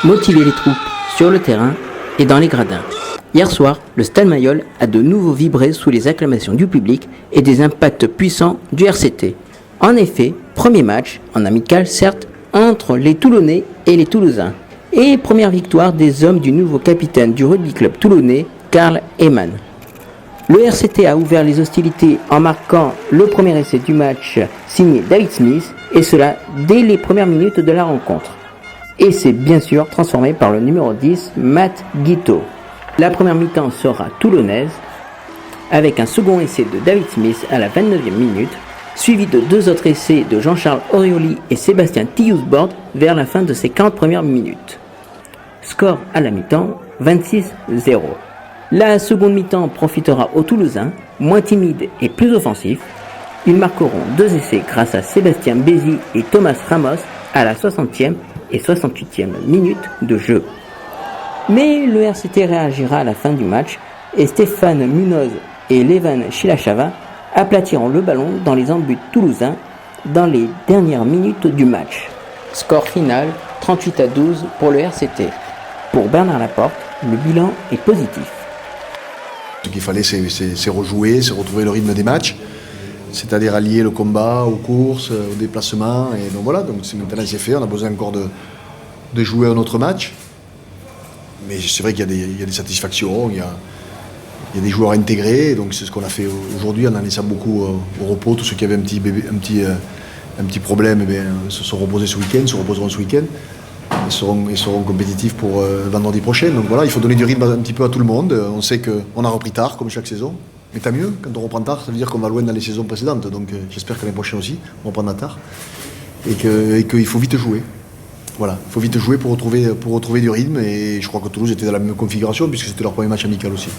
motiver les troupes sur le terrain et dans les gradins. Hier soir, le Stade Mayol a de nouveau vibré sous les acclamations du public et des impacts puissants du RCT. En effet, premier match, en amical certes, entre les Toulonnais et les Toulousains. Et première victoire des hommes du nouveau capitaine du rugby club toulonnais, Karl Heyman. Le RCT a ouvert les hostilités en marquant le premier essai du match signé David Smith, et cela dès les premières minutes de la rencontre. Et c'est bien sûr transformé par le numéro 10, Matt Guiteau. La première mi-temps sera toulonnaise, avec un second essai de David Smith à la 29e minute, suivi de deux autres essais de Jean-Charles Orioli et Sébastien Tillous-Bord vers la fin de ces 40 premières minutes. Score à la mi-temps, 26-0. La seconde mi-temps profitera aux Toulousains, moins timides et plus offensifs. Ils marqueront deux essais grâce à Sébastien Bézi et Thomas Ramos à la 60e et 68e minute de jeu. Mais le RCT réagira à la fin du match et Stéphane Munoz et Levan Chilachava aplatiront le ballon dans les embuts toulousains dans les dernières minutes du match. Score final 38-12 pour le RCT. Pour Bernard Laporte, le bilan est positif. Ce qu'il fallait, c'est rejouer, c'est retrouver le rythme des matchs, c'est-à-dire allier le combat aux courses, aux déplacements. Et donc voilà, donc maintenant c'est fait, on a besoin encore de jouer un autre match. Mais c'est vrai qu'il y a des satisfactions, il y a des joueurs intégrés, donc c'est ce qu'on a fait aujourd'hui en en laissant beaucoup au repos. Tous ceux qui avaient un petit problème, eh bien, se sont reposés ce week-end, se reposeront ce week-end. Ils seront compétitifs pour vendredi prochain. Donc voilà, il faut donner du rythme un petit peu à tout le monde. On sait qu'on a repris tard, comme chaque saison. Mais tant mieux, quand on reprend tard, ça veut dire qu'on va loin dans les saisons précédentes. Donc j'espère que l'année prochaine aussi, on reprendra tard. Et qu'il faut vite jouer. Voilà, il faut vite jouer pour retrouver du rythme. Et je crois que Toulouse était dans la même configuration, puisque c'était leur premier match amical aussi.